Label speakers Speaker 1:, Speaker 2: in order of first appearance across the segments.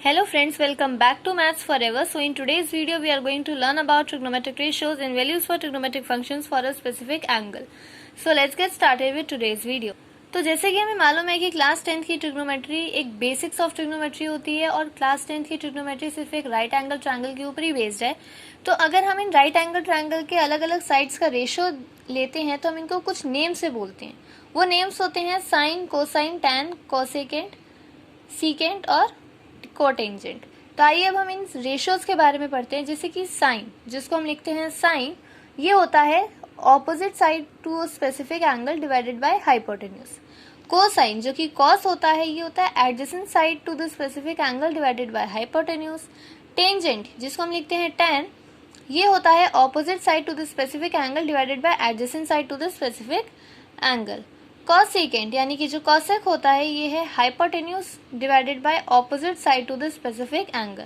Speaker 1: Hello friends, welcome back to Maths Forever. So in today's video we are going to learn about trigonometric ratios and values for trigonometric functions for a specific angle. So let's get started with today's video. तो जैसे कि हमें मालूम है कि class 10th की trigonometry एक basics of trigonometry होती है और क्लास 10th की ट्रिग्नोमेट्री सिर्फ एक राइट एंगल ट्रायंगल के ऊपर ही बेस्ड है। तो अगर हम इन राइट एंगल ट्रायंगल के अलग अलग साइड्स का रेशियो लेते हैं तो हम इनको कुछ नेम से बोलते हैं। वो नेम्स होते हैं sine, cosine, tan, cosecant, secant और कोटेंजेंट। तो आइए अब हम इन रेशियोज के बारे में पढ़ते हैं। जैसे कि साइन, जिसको हम लिखते हैं साइन, ये होता है opposite side to specific angle divided by hypotenuse. Cosine, जो कि कॉस होता है, ये होता है adjacent side to the specific angle divided by hypotenuse. Tangent, जिसको हम लिखते हैं टैन, ये होता है opposite side to the specific angle divided by adjacent side to the specific angle. Cosecant, यानी कि जो कॉसेक होता है, ये है hypotenuse divided by opposite side to the specific angle.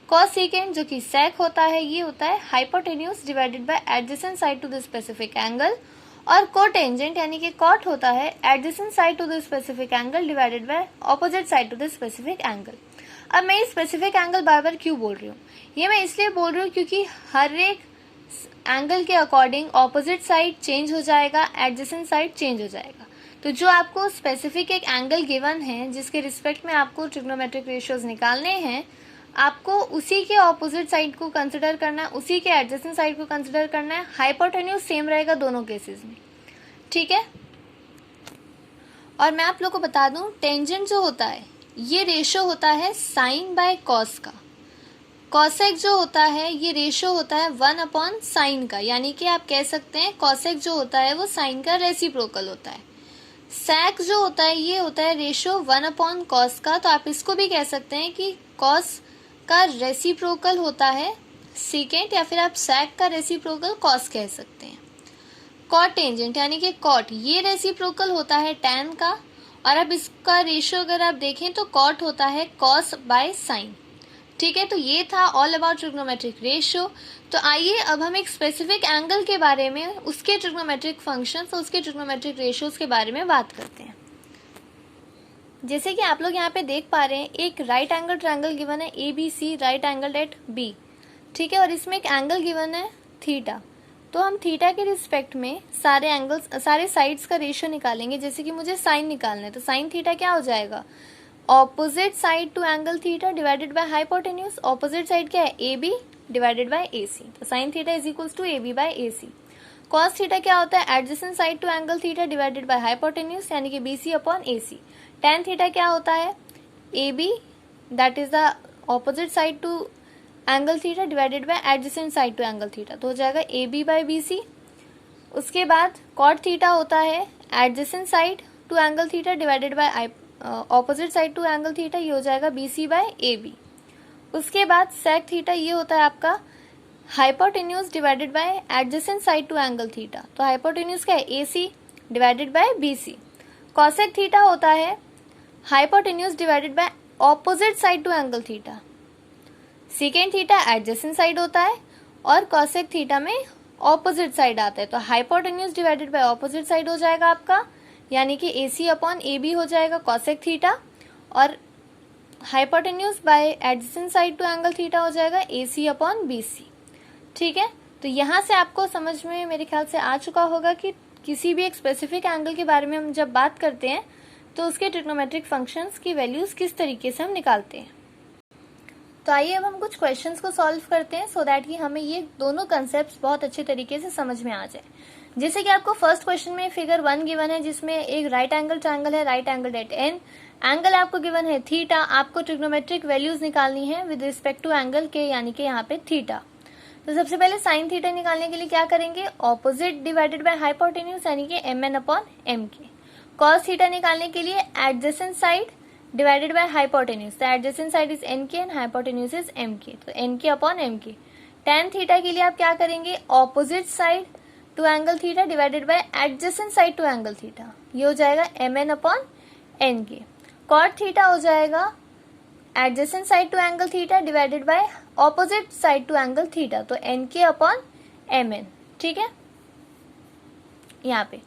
Speaker 1: Cosecant, जो कि सेक होता है, ये होता है hypotenuse divided by adjacent side to the specific angle. और कोटेंजेंट, यानी कि कॉट होता है adjacent side to the specific angle divided by opposite side to the specific angle. अब मैं स्पेसिफिक एंगल बार बार क्यों बोल रही हूँ? ये मैं इसलिए बोल रही हूँ क्योंकि हर एक एंगल के अकॉर्डिंग ऑपोजिट साइड चेंज हो जाएगा, एडजेसेंट साइड चेंज हो जाएगा। तो जो आपको स्पेसिफिक एक एंगल गिवन है जिसके रिस्पेक्ट में आपको ट्रिग्नोमेट्रिक रेशियोज निकालने हैं, आपको उसी के ऑपोजिट साइड को कंसिडर करना है, उसी के एडजेसेंट साइड को कंसिडर करना है। हाइपोटेन्यूज सेम रहेगा दोनों केसेस में, ठीक है। और मैं आप लोग को बता दूं, टेंजेंट जो होता है ये रेशियो होता है साइन बाय कॉस का। कॉसेक जो होता है ये रेशियो होता है 1/sin का, यानी कि आप कह सकते हैं कॉसेक जो होता है वो साइन का रेसिप्रोकल होता है। सेक जो होता है ये होता है रेशियो 1/cos का, तो आप इसको भी कह सकते हैं कि cos का रेसिप्रोकल होता है सीकेंट, या फिर आप सेक का रेसिप्रोकल cos कह सकते हैं। कॉटेंजेंट, यानी कि कॉट, ये रेसिप्रोकल होता है टैन का, और अब इसका रेशियो अगर आप देखें तो कॉट होता है cos बाय साइन, ठीक है। तो ये था ऑल अबाउट ट्रिग्नोमेट्रिक रेशियो। तो आइए अब हम एक स्पेसिफिक एंगल के बारे में, उसके ट्रिग्नोमेट्रिक फंक्शंस और उसके ट्रिग्नोमेट्रिक रेशियोज के बारे में बात करते हैं। जैसे कि आप लोग यहाँ पे देख पा रहे हैं, एक राइट एंगल ट्रायंगल गिवन है ABC, right angle at B, ठीक है। और इसमें एक एंगल गिवन है थीटा। तो हम थीटा के रिस्पेक्ट में सारे एंगल्स, सारे साइड्स का रेशियो निकालेंगे। जैसे कि मुझे साइन निकालना है, तो साइन थीटा क्या हो जाएगा? Opposite side to angle theta divided by hypotenuse. Opposite side क्या है? AB divided by AC। तो sine theta is equals to AB by AC। Cos theta क्या होता है? Adjacent side to angle theta divided by hypotenuse, यानी कि BC upon AC। Tan theta क्या होता है? AB that is the opposite side to angle theta divided by adjacent side to angle theta, तो हो जाएगा AB बाय BC। उसके बाद कॉट थीटा होता है adjacent side to angle theta divided by opposite side to angle theta, ये हो जाएगा BC बाय AB। उसके बाद सेक थीटा, ये होता है आपका hypotenuse divided by adjacent side to angle theta, तो हाइपोटेन्यूज क्या है? AC divided by BC। Cosec theta होता है hypotenuse divided by opposite side to angle theta. Secant theta adjacent side होता है और कॉसेक थीटा में ऑपोजिट साइड आता है, तो hypotenuse divided by opposite side हो जाएगा आपका, यानी कि AC अपॉन AB हो जाएगा कॉसेक थीटा, और hypotenuse by adjacent side to angle theta हो जाएगा AC अपॉन BC, ठीक है। तो यहाँ से आपको समझ में मेरे ख्याल से आ चुका होगा कि किसी भी एक स्पेसिफिक एंगल के बारे में हम जब बात करते हैं तो उसके ट्रिग्नोमेट्रिक फंक्शंस की वैल्यूज किस तरीके से हम निकालते हैं। तो आइए अब हम कुछ क्वेश्चंस को सॉल्व करते हैं सो दैट कि हमें ये दोनों कंसेप्ट बहुत अच्छे तरीके से समझ में आ जाए। जैसे कि आपको फर्स्ट क्वेश्चन में फिगर 1 गिवन है, जिसमें एक राइट एंगल ट्रायंगल है, right angle at N। Angle आपको गिवन है थीटा। आपको ट्रिग्नोमेट्रिक वैल्यूज निकालनी है विद रिस्पेक्ट टू एंगल के, यानी कि यहाँ पे थीटा। तो सबसे पहले साइन थीटा निकालने के लिए क्या करेंगे? ऑपोजिट डिवाइडेड बाय हाइपोटेन्यूज, यानी कि MN upon MK। Cos theta निकालने के लिए adjacent side divided by hypotenuse, तो adjacent side is NK and hypotenuse is MK, तो NK upon MK। Tan theta के लिए आप क्या करेंगे? Opposite side to angle theta divided by adjacent side to angle theta, ये हो जाएगा MN upon NK। Cot theta हो जाएगा adjacent side to angle theta divided by opposite side to angle theta, तो NK अपॉन MN, ठीक है। यहाँ पे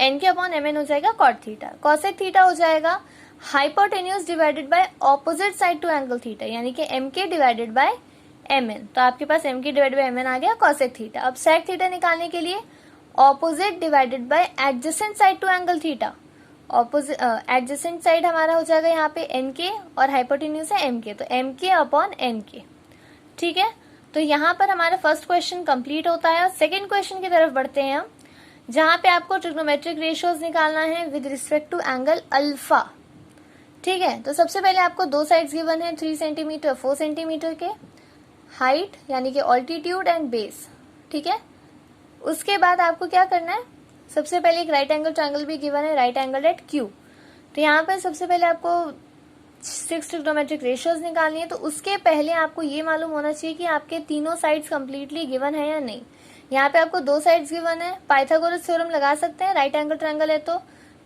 Speaker 1: NK अपॉन MN हो जाएगा कॉट थीटा। कॉसेक थीटा हो जाएगा hypotenuse divided by opposite side to angle theta, यानी कि एम के डिवाइडेड बाय एम एन। तो आपके पास एम के डिवाइडेड बाय एम एन आ गया कॉसेक थीटा। अब सेक थीटा निकालने के लिए opposite divided by adjacent side to angle theta. Opposite adjacent side हमारा हो जाएगा यहाँ पे एन के और हाइपोटेन्यूज है एम के, तो एम के अपॉन एन के। ठीक है, तो यहाँ पर हमारा फर्स्ट क्वेश्चन कंप्लीट होता है। सेकेंड क्वेश्चन की तरफ बढ़ते हैं हम, जहां पे आपको ट्रिग्नोमेट्रिक रेशियोज निकालना है with respect to angle alpha. ठीक है, तो सबसे पहले आपको दो साइड्स गिवन है 3 सेंटीमीटर 4 सेंटीमीटर के, हाइट यानी कि ऑल्टीट्यूड एंड बेस। ठीक है, उसके बाद आपको क्या करना है, सबसे पहले एक राइट एंगल ट्रायंगल भी गिवन है, राइट एंगल एट क्यू। तो यहाँ पर सबसे पहले आपको 6 ट्रिग्नोमेट्रिक रेशियोज निकालनी है। तो उसके पहले आपको ये मालूम होना चाहिए कि आपके तीनों साइड्स कंप्लीटली गिवन है या नहीं। यहाँ पे आपको दो साइड्स गिवन है, पाइथागोरस थ्योरम लगा सकते हैं, राइट एंगल ट्रायंगल है तो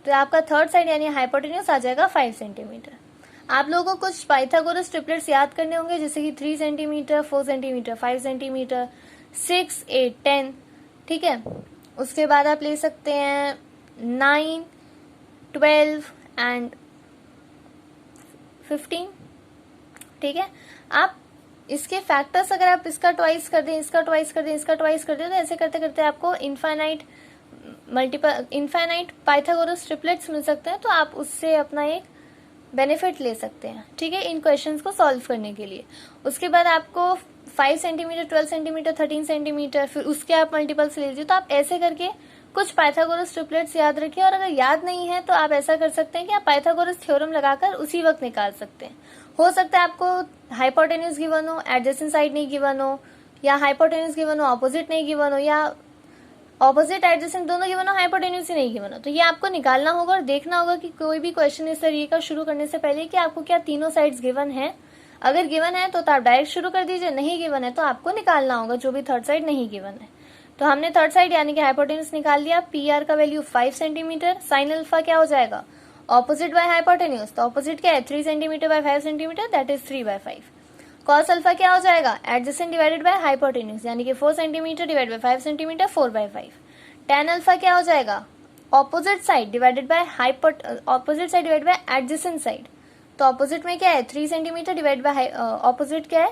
Speaker 1: आपका थर्ड साइड यानी हाइपोटेन्यूज आ जाएगा 5 सेंटीमीटर। आप लोगों को कुछ पाइथागोरस ट्रिपलेट्स याद करने होंगे, जैसे कि 3 सेंटीमीटर 4 सेंटीमीटर 5 सेंटीमीटर 6 8 10। ठीक है, उसके बाद आप ले सकते हैं 9 12 एंड 15। ठीक है, आप इसके फैक्टर्स अगर आप इसका ट्वाइस कर दें, इसका ट्वाइस कर दें, इसका ट्वाइस कर दें, तो ऐसे करते करते आपको इनफाइनाइट पाइथागोरस ट्रिपलेट्स मिल सकते हैं। तो आप उससे अपना एक बेनिफिट ले सकते हैं। ठीक है, इन क्वेश्चंस को सॉल्व करने के लिए। उसके बाद आपको 5 सेंटीमीटर 12 सेंटीमीटर 13 सेंटीमीटर, फिर उसके आप मल्टीपल्स ले लीजिए। तो आप ऐसे करके कुछ पाइथागोरस ट्रिपलेट्स याद रखिए, और अगर याद नहीं है तो आप ऐसा कर सकते हैं कि आप पाइथागोरस थ्योरम लगाकर उसी वक्त निकाल सकते हैं। हो सकता है आपको हाइपोटेन्यूज गिवन हो, एडजेसेंट साइड नहीं गिवन हो, या हाइपोटेन्यूज गिवन हो ऑपोजिट नहीं गिवन हो, या ऑपोजिट एडजेसेंट दोनों गिवन हो, हाइपोटेन्यूज ही नहीं गिवन हो। तो ये आपको निकालना होगा और देखना होगा कि कोई भी क्वेश्चन इस तरीके का शुरू करने से पहले कि आपको क्या तीनों साइड्स गिवन है। अगर गिवन है तो आप डायरेक्ट शुरू कर दीजिए, नहीं गिवन है तो आपको निकालना होगा जो भी थर्ड साइड नहीं गिवन है। तो हमने थर्ड साइड यानी कि हाइपोटेन्यूज निकाल लिया। पी आर का वैल्यू 5 सेंटीमीटर, साइन अल्फा क्या हो जाएगा, ऑपोजिट बाय हाइपोटेन्यूज। तो ऑपोजिट क्या है 3 centimetre bye 5 centimetre, that is 3/5। Cos alpha क्या हो जाएगा, एडजेसेंट डिवाइडेड बाय हाइपोटेन्यूज, यानी कि 4 centimetre divide by 5 centimetre 4/5। tan alpha क्या हो जाएगा, opposite side divided by adjacent side. तो ऑपोजिट में क्या है 3 सेंटीमीटर डिवाइड बाय ऑपोजिट क्या है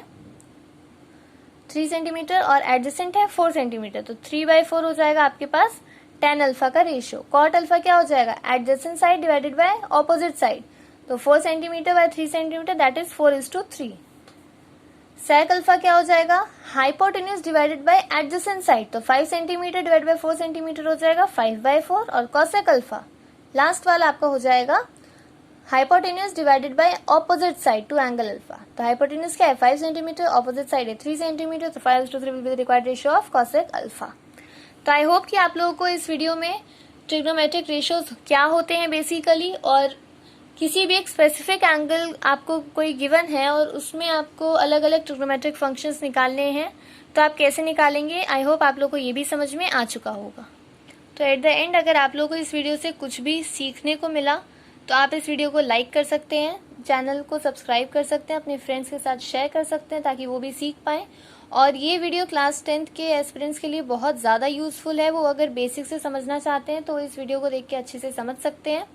Speaker 1: 3 सेंटीमीटर और एडजेसेंट है 4 सेंटीमीटर, तो 3/4 हो जाएगा आपके पास tan अल्फा का रेशियो। कॉट अल्फा क्या हो जाएगा, adjacent side divided by opposite side, तो 4 centimetre by 3 centimetre, that is 4:3। Sec alpha क्या हो जाएगा, hypotenuse divided by adjacent side, तो 5 सेंटीमीटर डिवाइड बाय 4 सेंटीमीटर हो जाएगा 5/4। और कॉसेक अल्फा लास्ट वाला आपका हो जाएगा hypotenuse divided by opposite side to angle alpha. तो हाइपोटेन्यूज क्या है 5 सेंटीमीटर, ऑपोजिट साइड है 3 सेंटीमीटर, तो 5:3 will be the required ratio of cosec alpha. तो आई होप कि आप लोगों को इस वीडियो में ट्रिग्नोमेट्रिक रेशियोज क्या होते हैं बेसिकली, और किसी भी एक स्पेसिफिक एंगल आपको कोई गिवन है और उसमें आपको अलग अलग ट्रिग्नोमेट्रिक फंक्शंस निकालने हैं तो आप कैसे निकालेंगे, आई होप आप लोगों को ये भी समझ में आ चुका होगा। तो एट द एंड अगर आप लोगों को इस वीडियो से कुछ भी सीखने को मिला तो आप इस वीडियो को लाइक कर सकते हैं, चैनल को सब्सक्राइब कर सकते हैं, अपने फ्रेंड्स के साथ शेयर कर सकते हैं ताकि वो भी सीख पाएँ। और ये वीडियो क्लास 10th के एस्पिरेंट्स के लिए बहुत ज़्यादा यूजफुल है। वो अगर बेसिक से समझना चाहते हैं तो इस वीडियो को देख के अच्छे से समझ सकते हैं।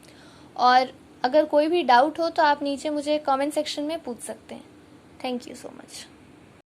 Speaker 1: और अगर कोई भी डाउट हो तो आप नीचे मुझे कमेंट सेक्शन में पूछ सकते हैं। Thank you so much.